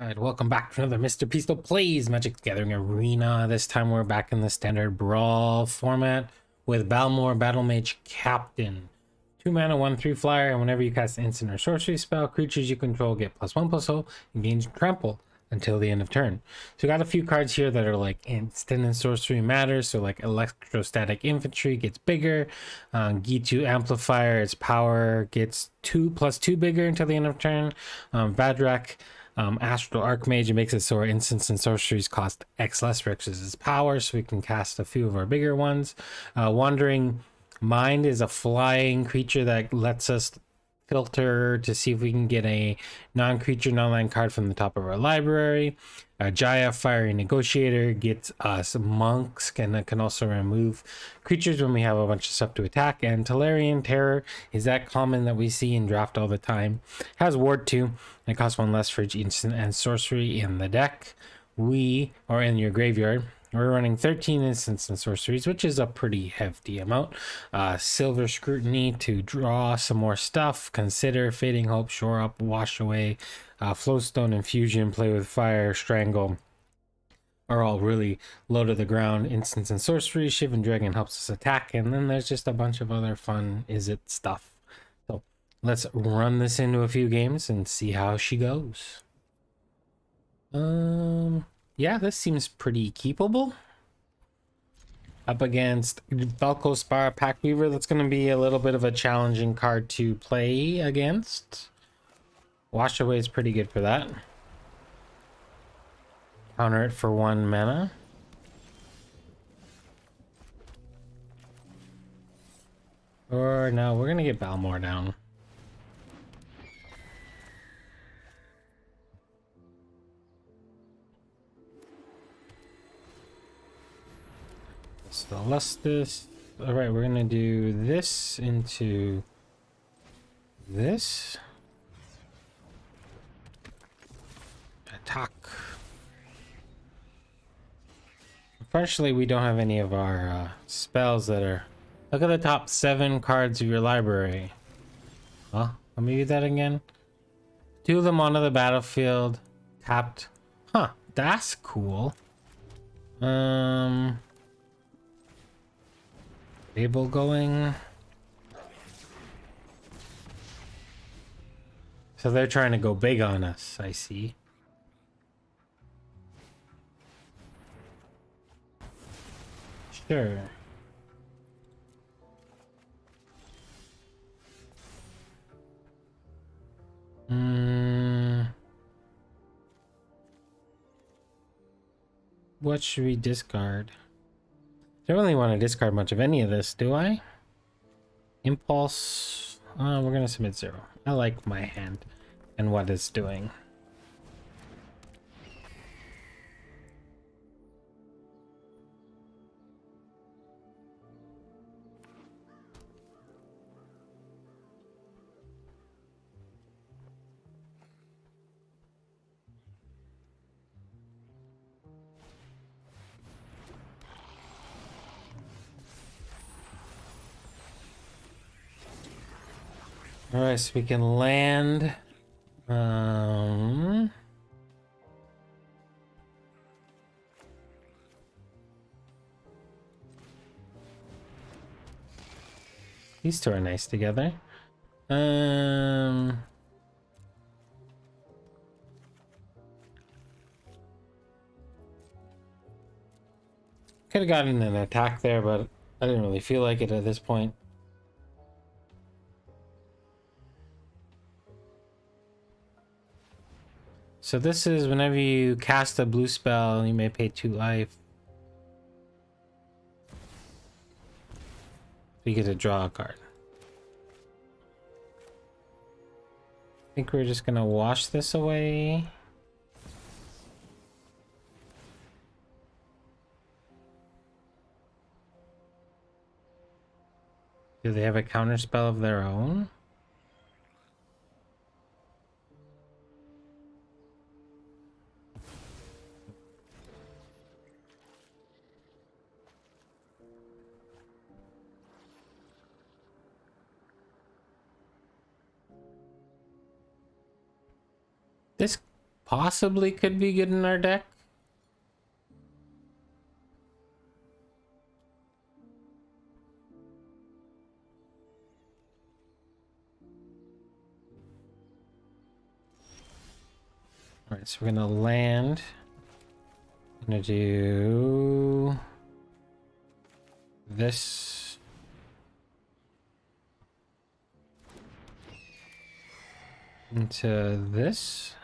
Alright, welcome back to another Mr. Pisto Plays Magic the Gathering Arena. This time we're back in the standard Brawl format with Balmor, Battlemage Captain. 2 mana, 1/3 flyer, and whenever you cast an instant or sorcery spell, creatures you control get +1/+0 and gain trample until the end of turn. So we got a few cards here that are like instant and sorcery matters. So like Electrostatic Infantry gets bigger. Gitu Amplifier, its power gets 2+2 bigger until the end of turn. Vadrak, Astral Archmage, it makes it so our instants and sorceries cost X less versus its power, so we can cast a few of our bigger ones. Wandering Mind is a flying creature that lets us filter to see if we can get a non-creature non-land card from the top of our library. Jaya Fiery Negotiator gets us monks and can also remove creatures when we have a bunch of stuff to attack. And Tolarian Terror is that common that we see in draft all the time. Has Ward 2 and it costs 1 less for each instant and sorcery in the deck. We are in your graveyard. We're running 13 instants and sorceries, which is a pretty hefty amount. Silver Scrutiny to draw some more stuff. Consider, Fading Hope, Shore Up, Wash Away, Flowstone, Infusion, Play with Fire, Strangle are all really low to the ground. Instants and sorceries. Shivan Dragon helps us attack, and then there's just a bunch of other fun Izzet stuff. So let's run this into a few games and see how she goes. Yeah, this seems pretty keepable. Up against Falco, Spara, Pactweaver, that's going to be a little bit of a challenging card to play against. Wash Away is pretty good for that. Counter it for 1 mana. Or no, we're going to get Balmor down. So let's this. All right, we're gonna do this into this. Attack. Unfortunately, we don't have any of our spells that are. Look at the top 7 cards of your library. Huh? Let me do that again. 2 of them onto the battlefield. Tapped. Huh? That's cool. Table going. So they're trying to go big on us, I see. Sure. What should we discard? I don't really want to discard much of any of this, do I? Impulse. We're going to submit 0. I like my hand and what it's doing. All right, so we can land. These two are nice together. Could have gotten an attack there, but I didn't really feel like it at this point. So this is whenever you cast a blue spell, you may pay 2 life. You get to draw a card. I think we're just gonna wash this away. Do they have a counter spell of their own? This possibly could be good in our deck. All right, so we're gonna land. I'm gonna do this. Into this.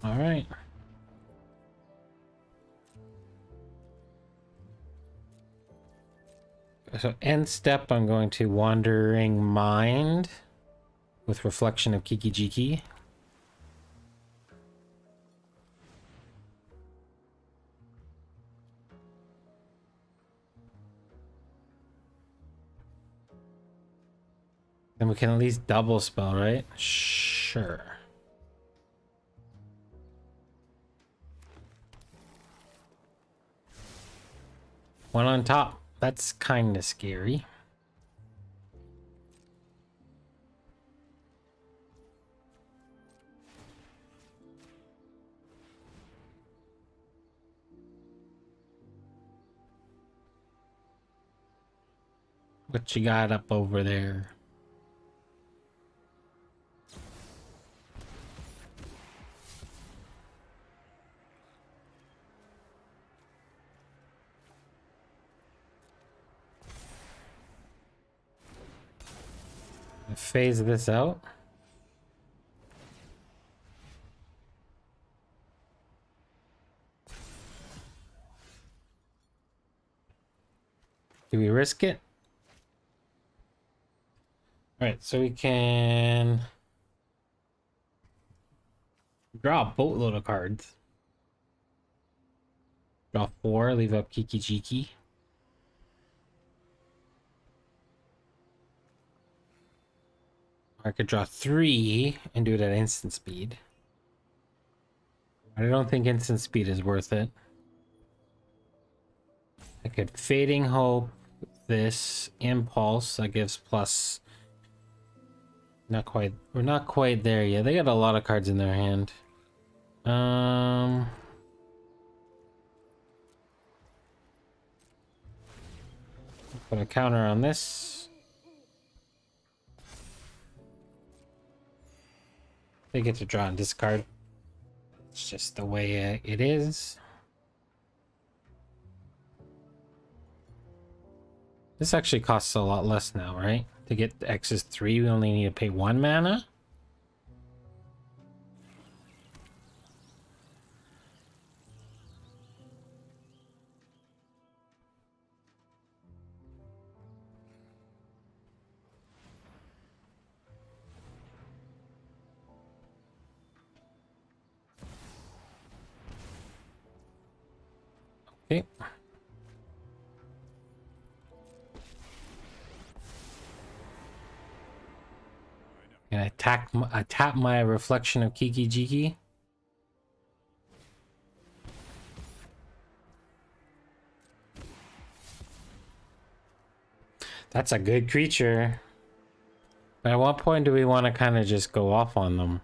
All right. So end step, I'm going to Wandering Mind with Reflection of Kiki-Jiki. Then we can at least double spell, right? Sure. One on top. That's kind of scary. What you got up over there? Phase this out. Do we risk it? All right, so we can draw a boatload of cards. Draw 4, leave up Kiki-Jiki. Or I could draw 3 and do it at instant speed. I don't think instant speed is worth it. I could Fading Hope this Impulse that gives plus. Not quite. We're not quite there yet. They got a lot of cards in their hand. Put a counter on this. They get to draw and discard. It's just the way it is. This actually costs a lot less now, right? To get the X's 3, we only need to pay 1 mana. Okay. And I tap my Reflection of Kiki-Jiki. That's a good creature. But at what point do we want to kind of just go off on them?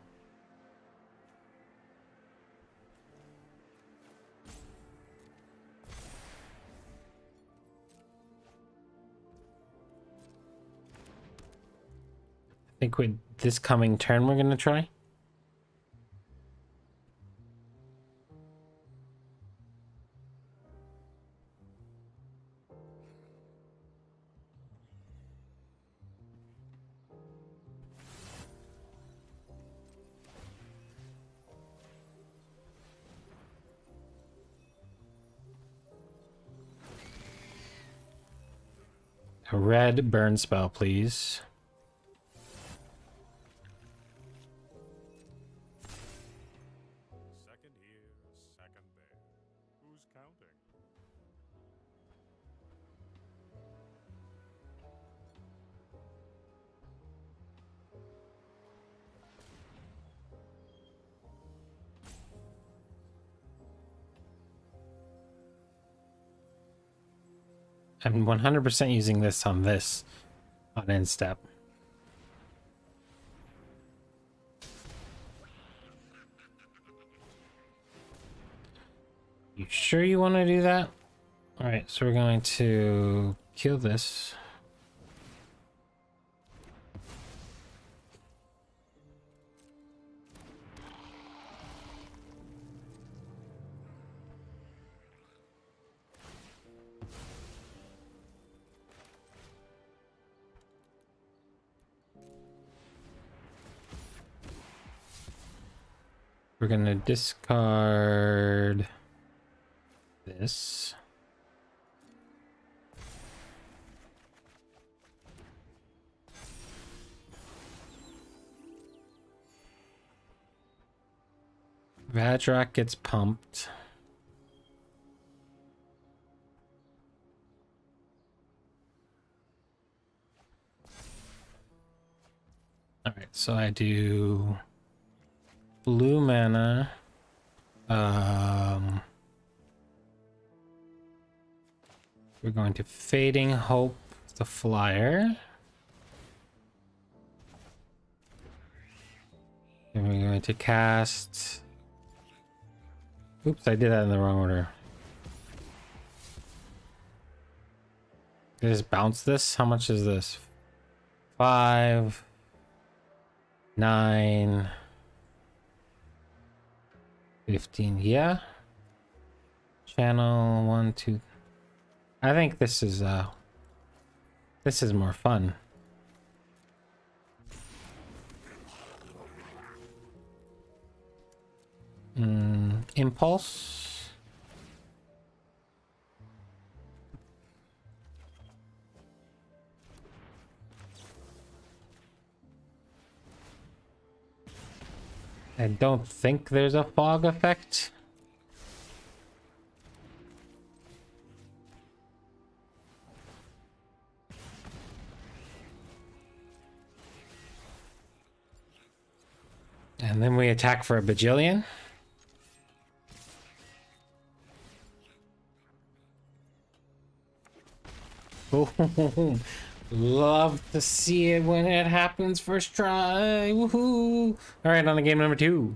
I think with this coming turn we're going to try. A red burn spell, please. Second here, second there. Who's counting? I'm 100% using this on end step. You sure you want to do that? All right, so we're going to kill this. We're gonna discard this. Vadrak gets pumped. All right, so I do blue mana. We're going to Fading Hope the flyer. And we're going to cast... Oops, I did that in the wrong order. Just bounce this. How much is this? 5, 9, 15. Yeah. Channel 1, 2. I think this is more fun. Impulse. I don't think there's a fog effect. And then we attack for a bajillion. Oh, love to see it when it happens first try. Woohoo! All right, on to game number 2.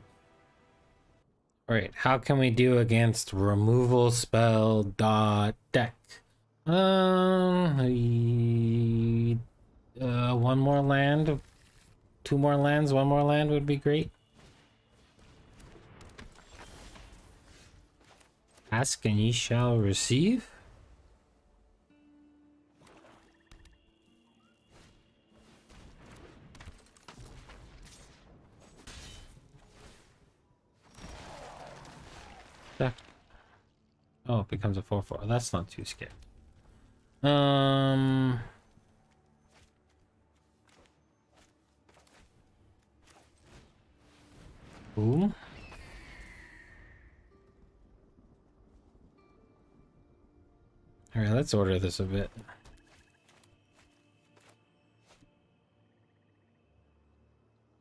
All right, how can we do against removal spell dot deck? One more land, 2 more lands, 1 more land would be great. Ask and ye shall receive. Oh, it becomes a 4/4. That's not too scary. Ooh. All right, let's order this a bit.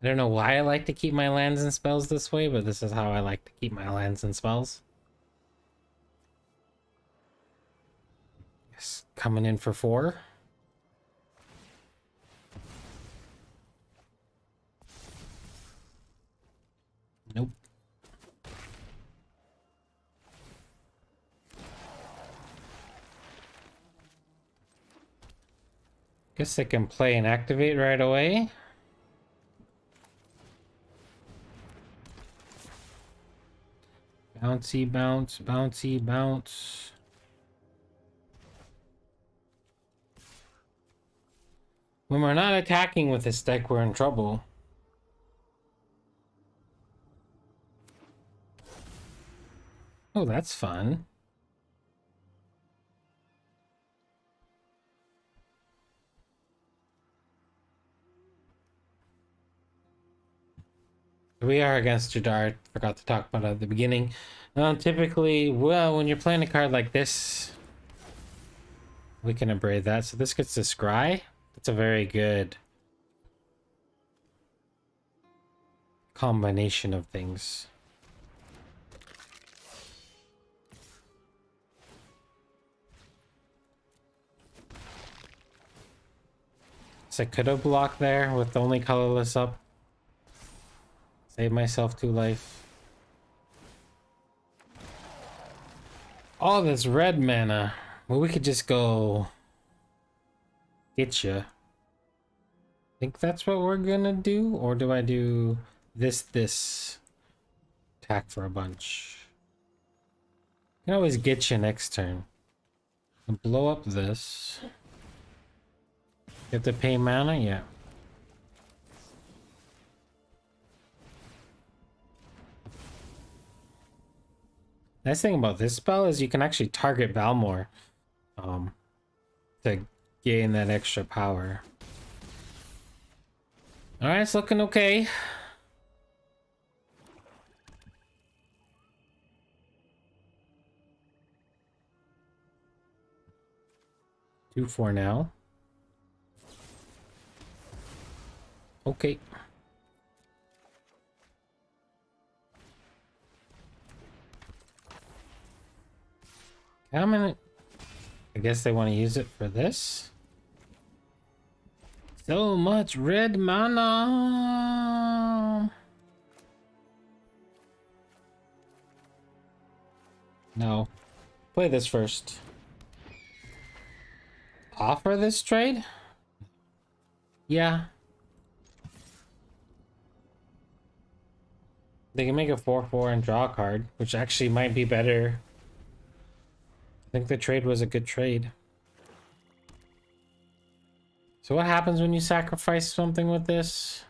I don't know why I like to keep my lands and spells this way, but this is how I like to keep my lands and spells. Yes, coming in for 4. Nope. Guess I can play and activate right away. Bouncy, bounce, bouncy, bounce. When we're not attacking with this deck, we're in trouble. Oh, that's fun. We are against Jadar. Forgot to talk about it at the beginning. Typically, well, when you're playing a card like this, we can abrade that. So this gets to scry. That's a very good combination of things. So I could have blocked there with the only colorless up. Save myself 2 life. All this red mana. Well, we could just go get you. Think that's what we're gonna do, or do I do this attack for a bunch? Can always get you next turn. And blow up this. You have to pay mana, yeah. Nice thing about this spell is you can actually target Balmor to gain that extra power. Alright, it's looking okay. Two for now. Okay. I guess they want to use it for this. So much red mana. No. Play this first. Offer this trade? Yeah. They can make a 4/4 and draw a card, which actually might be better. I think the trade was a good trade. So what happens when you sacrifice something with this?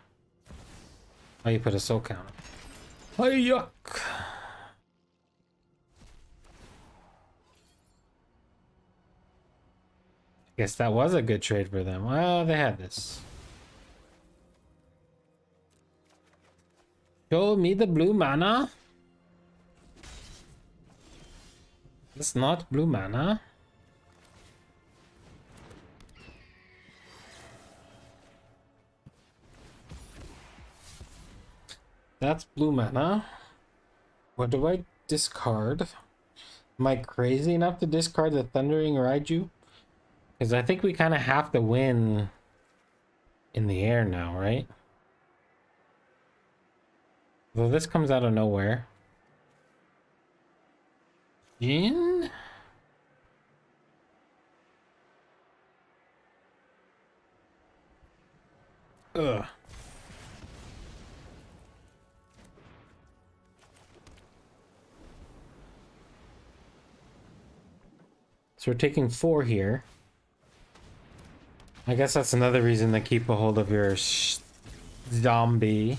Oh, you put a soul counter. Oh, yuck. Guess that was a good trade for them. Well, they had this. Show me the blue mana. It's not blue mana. That's blue mana. What do I discard? Am I crazy enough to discard the Thundering Raiju? Because I think we kind of have to win in the air now, right? Well, this comes out of nowhere. Jin? Ugh. So we're taking 4 here. I guess that's another reason to keep a hold of your zombie.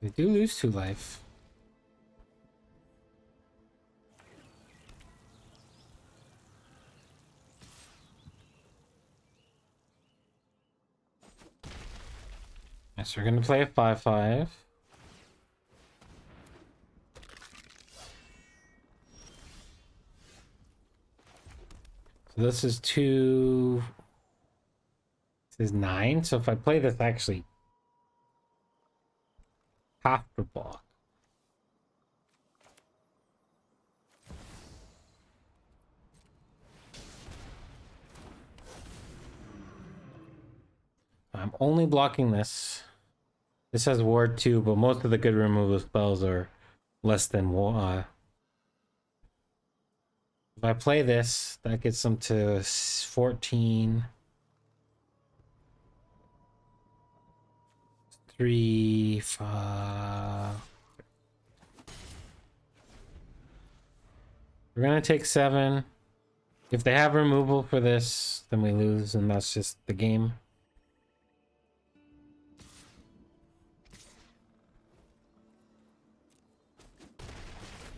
We do lose 2 life. Yes, we're gonna play a 5/5. So this is 2. This is 9. So if I play this, actually have to block. I'm only blocking this. This has ward 2, but most of the good removal spells are less than 1. If I play this, that gets them to 14. 3, 5. We're gonna take 7. If they have removal for this, then we lose, and that's just the game.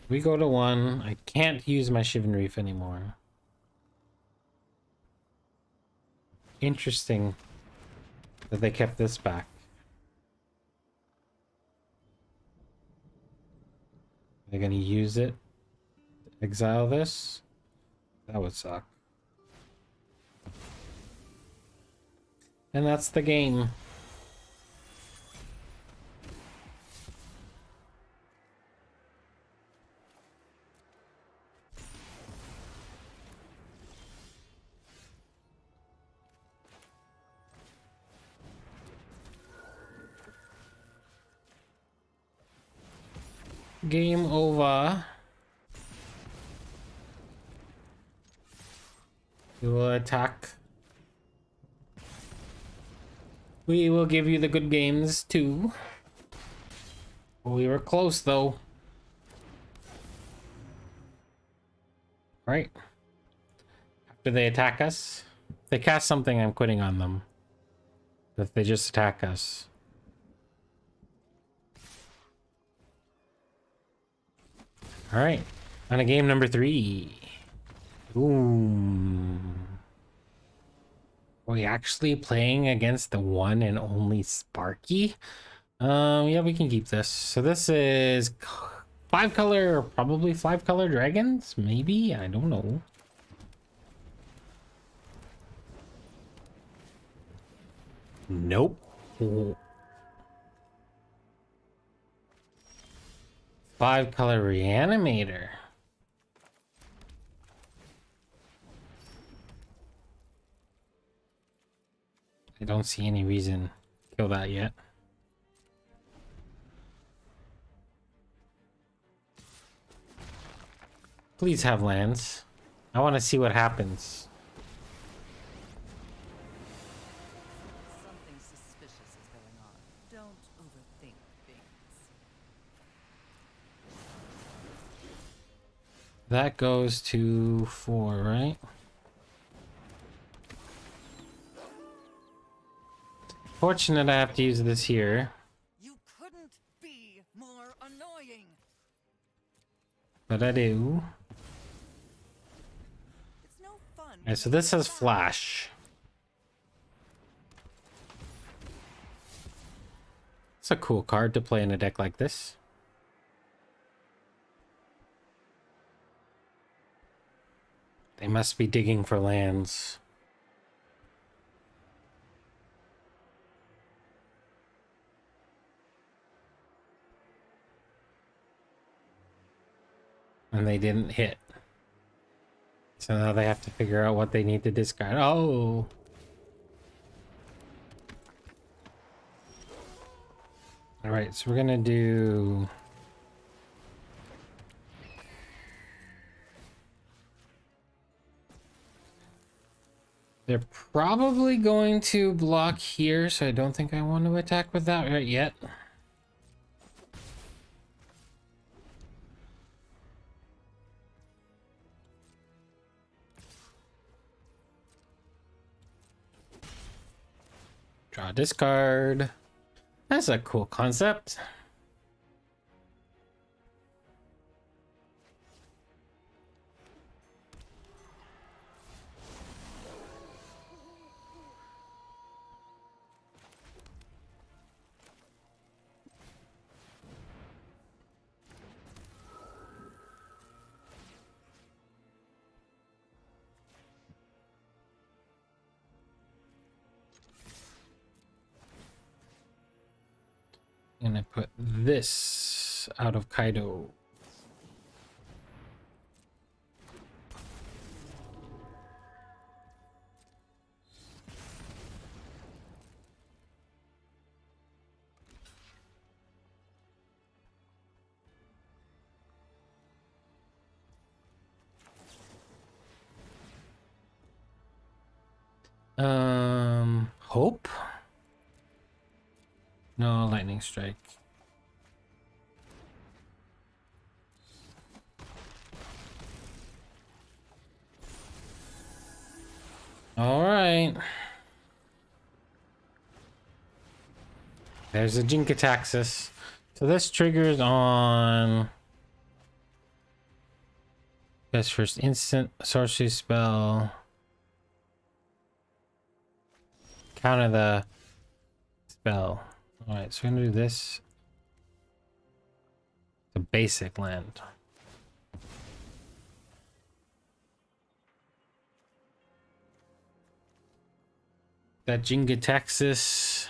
We go to 1. I can't use my Shivan Reef anymore. Interesting that they kept this back. They're gonna use it. Exile this. That would suck. And that's the game. Game over. We will attack. We will give you the good games too. We were close though. Right. After they attack us, if they cast something, I'm quitting on them. But if they just attack us. All right. On to game number 3. Ooh. Are we actually playing against the one and only Sparky? Yeah, we can keep this. So this is 5-color, probably 5-color dragons, maybe? I don't know. Nope. 5-color Reanimator. I don't see any reason to kill that yet. Please have lands. I want to see what happens. Something suspicious is going on. Don't overthink things. That goes to 4, right? Fortunate I have to use this here. You couldn't be more annoying. But I do. It's no fun. Alright, so this has flash. It's a cool card to play in a deck like this. They must be digging for lands. And they didn't hit. So now they have to figure out what they need to discard. Oh! Alright, so we're gonna do... They're probably going to block here, so I don't think I want to attack with that right yet. Draw discard. That's a cool concept. I'm gonna put this out of Kaido. Hope? No, lightning strike. All right. There's a Jinkataxis. So this triggers on best first instant sorcery spell. Counter the spell. All right, so we're gonna do this. The basic land. That Jinkataxis.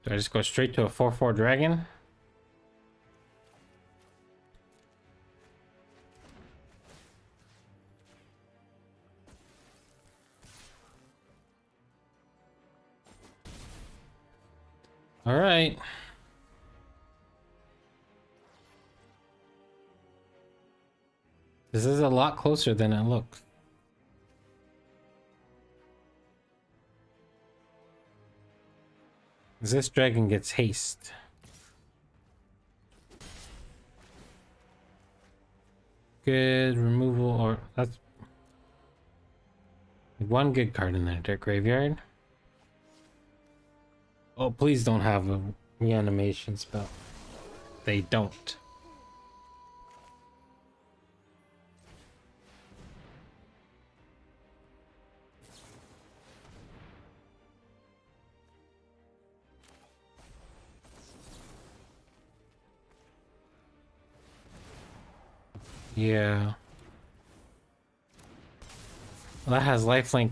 Do I just go straight to a 4/4 dragon? All right. This is a lot closer than it looks. This dragon gets haste. Good removal, or that's one good card in there, their graveyard. Oh, please don't have a reanimation spell. They don't. Yeah. Well, that has lifelink.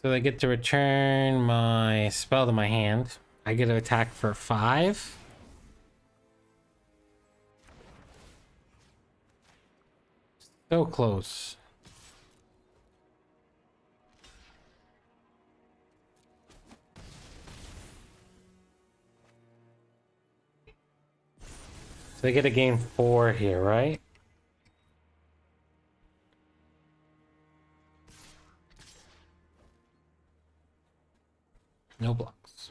So they get to return my spell to my hand. I get to attack for 5. So close. So they get a game 4 here, right? No blocks.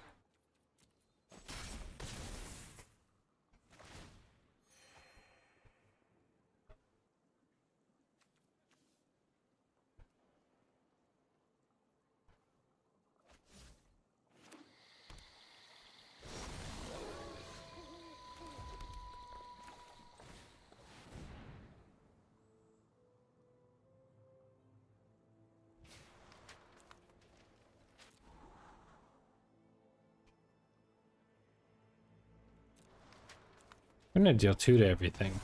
I'm gonna deal 2 to everything.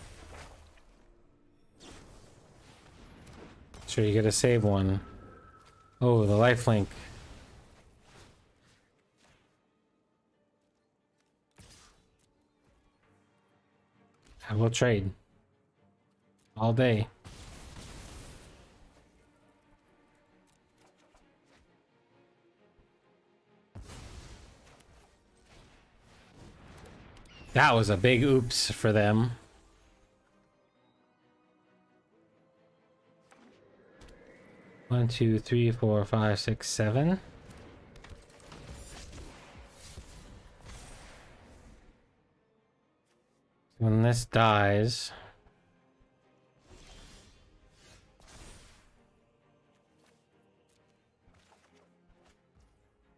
Sure, you gotta save 1. Oh, the lifelink. I will trade. All day. That was a big oops for them. One, 2, 3, 4, 5, 6, 7. When this dies,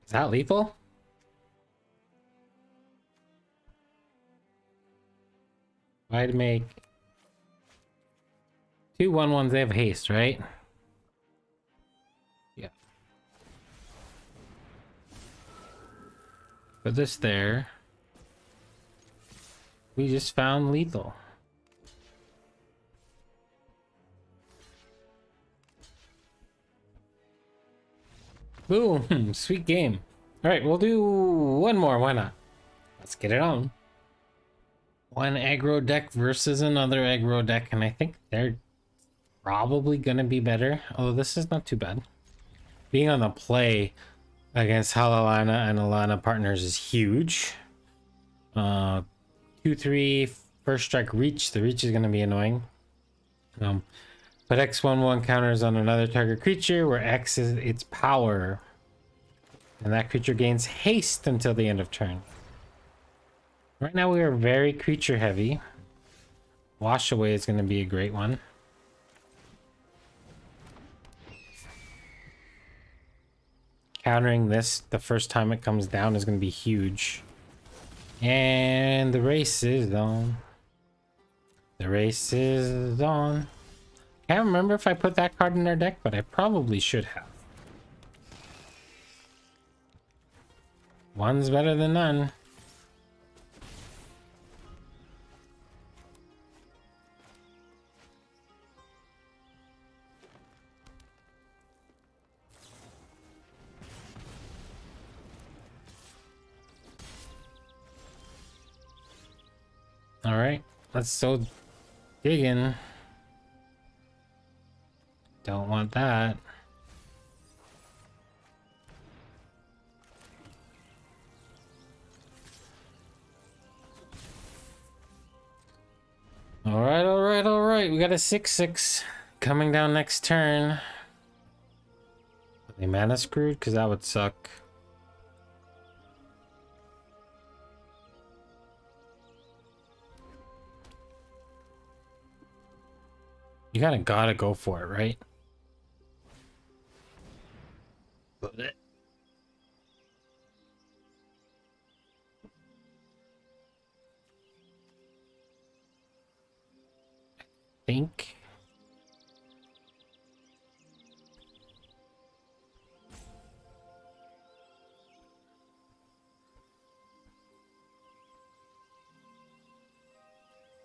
is that lethal? I'd make 2 1/1s. They have haste, right? Yeah. Put this there. We just found lethal. Boom! Sweet game. All right, we'll do one more. Why not? Let's get it on. One aggro deck versus another aggro deck, and I think they're probably gonna be better. Although this is not too bad. Being on the play against Halana and Alena partners is huge. 2/3 first strike reach. The reach is gonna be annoying. But X/1/1 counters on another target creature where X is its power, and that creature gains haste until the end of turn. Right now we are very creature heavy. Wash Away is going to be a great one. Countering this the first time it comes down is going to be huge. And the race is on. The race is on. Can't remember if I put that card in their deck, but I probably should have. One's better than none. Alright, let's so digging. Don't want that. Alright, alright, alright. We got a 6/6 coming down next turn. Are they mana screwed? Because that would suck. You gotta go for it, right? Love it. Think.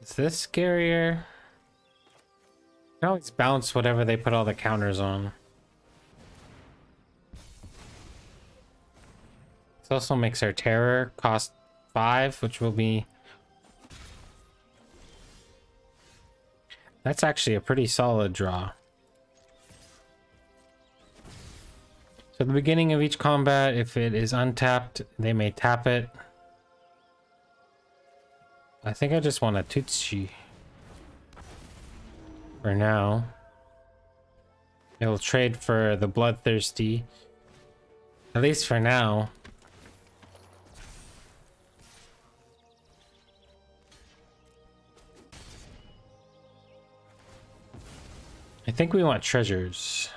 Is this scarier? You can always bounce whatever they put all the counters on. This also makes our terror cost 5, which will be... That's actually a pretty solid draw. So at the beginning of each combat, if it is untapped, they may tap it. I think I just want a Tootsie. For now. It'll trade for the Bloodthirsty. At least for now. I think we want treasures.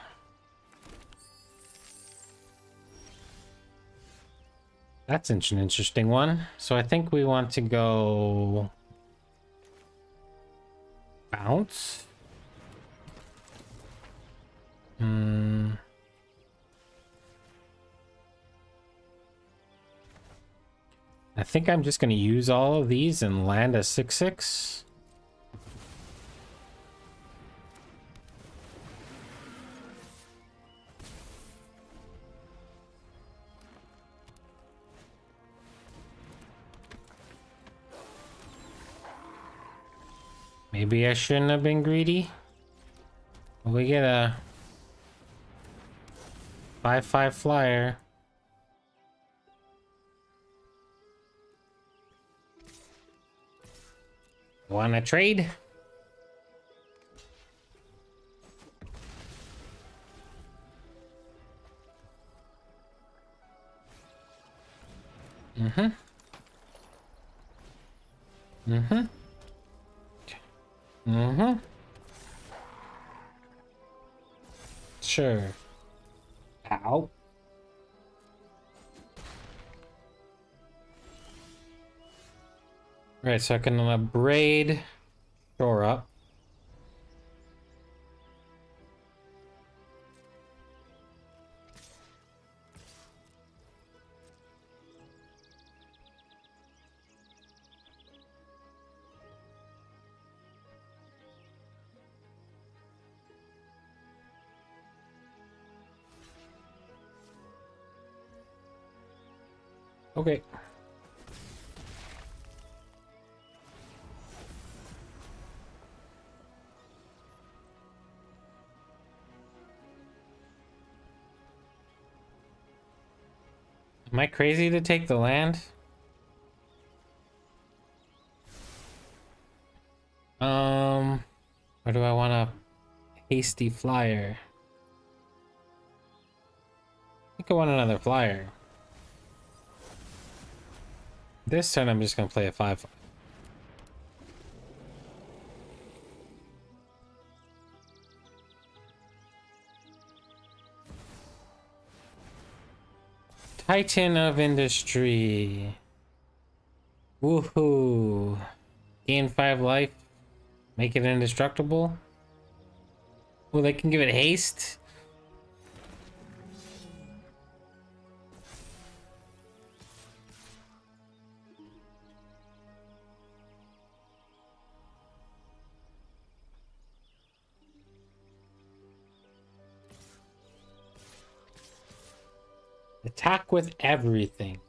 That's an interesting one. So I think we want to go... Bounce? I think I'm just going to use all of these and land a 6/6. Maybe I shouldn't have been greedy. We get a 5/5 flyer. Wanna trade? Mm-hmm. Sure. Ow. Right, so I can braid shore up. Okay. Am I crazy to take the land? Or do I want a hasty flyer? I think I want another flyer. This turn I'm just gonna play a 5/5. Titan of Industry. Woohoo. Gain 5 life. Make it indestructible. Well, they can give it haste. Attack with everything.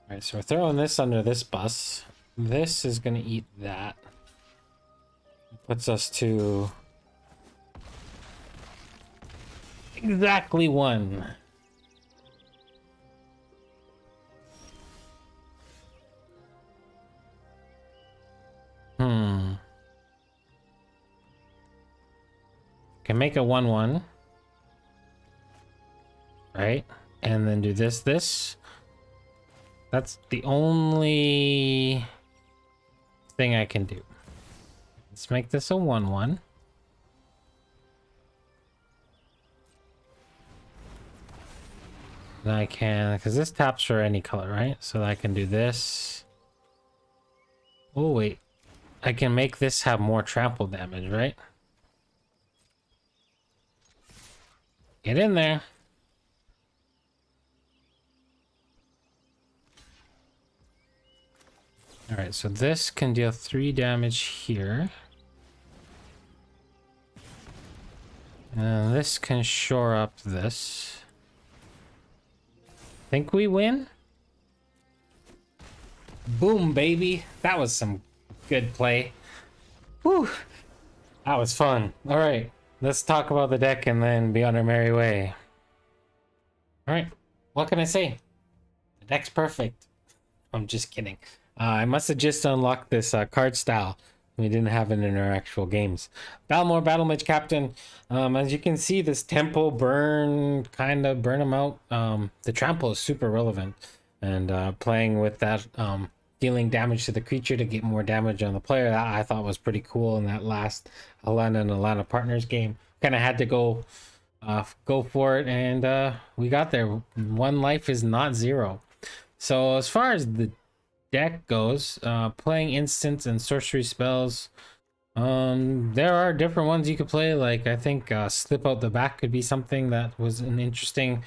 Alright, so we're throwing this under this bus. This is gonna eat that. Puts us to exactly 1. Can make a 1/1. Right? And then do this. That's the only thing I can do. Let's make this a 1/1. And I can, because this taps for any color, right? So I can do this. Oh, wait. I can make this have more trample damage, right? Get in there. Alright, so this can deal 3 damage here. And this can shore up this. Think we win? Boom, baby. That was some good play. Whew. That was fun. Alright, let's talk about the deck and then be on our merry way. Alright, what can I say? The deck's perfect. I'm just kidding. I must have just unlocked this card style. We didn't have it in our actual games. Balmor, Battlemage Captain. As you can see, this tempo burn, kind of burn them out. The trample is super relevant. And playing with that, dealing damage to the creature to get more damage on the player, that I thought was pretty cool in that last Halana and Alena Partners game. Kind of had to go for it, and we got there. 1 life is not 0. So as far as the deck goes, playing instants and sorcery spells, there are different ones you could play. Like I think Slip Out the Back could be something that was an interesting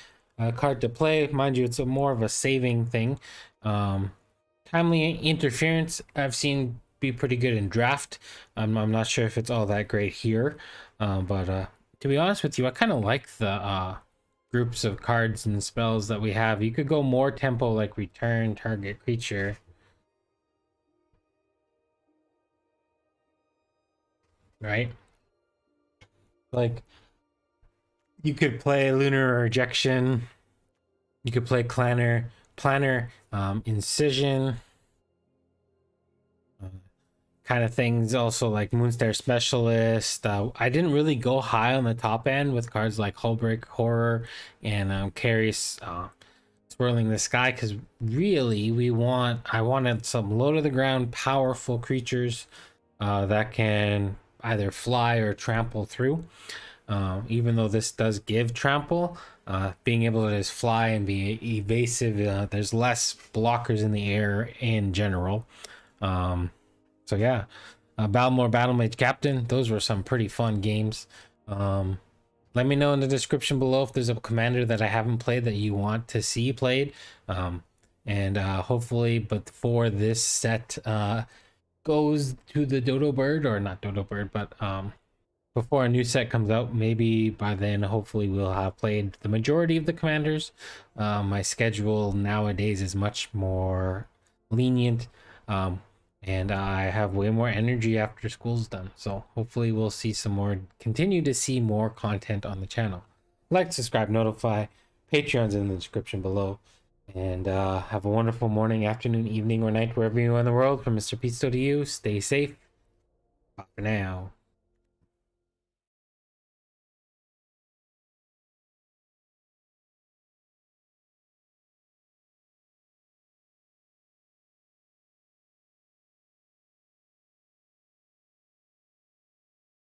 card to play. Mind you, it's more of a saving thing. Timely Interference I've seen be pretty good in draft. I'm not sure if it's all that great here, but to be honest with you, I kind of like the groups of cards and spells that we have. You could go more tempo, like return target creature. Right? Like, you could play Lunar Ejection. You could play Planner, Incision. Kind of things. Also, like Moonstare Specialist. I didn't really go high on the top end with cards like Hullbreak Horror and Carries Swirling the Sky, because really I wanted some low to the ground, powerful creatures that can either fly or trample through. Even though this does give trample, being able to just fly and be evasive, there's less blockers in the air in general. So yeah, Balmor, Battlemage Captain, those were some pretty fun games. Let me know in the description below if there's a commander that I haven't played that you want to see played. And hopefully before this set goes to the Dodo Bird, or not Dodo Bird, but before a new set comes out, maybe by then hopefully we'll have played the majority of the commanders. My schedule nowadays is much more lenient, and I have way more energy after school's done, so hopefully we'll see some more, continue to see more content on the channel. Like, subscribe, notify. Patreon's in the description below. And have a wonderful morning, afternoon, evening, or night, wherever you are in the world. From Mr. Pisto to you, stay safe. Bye for now.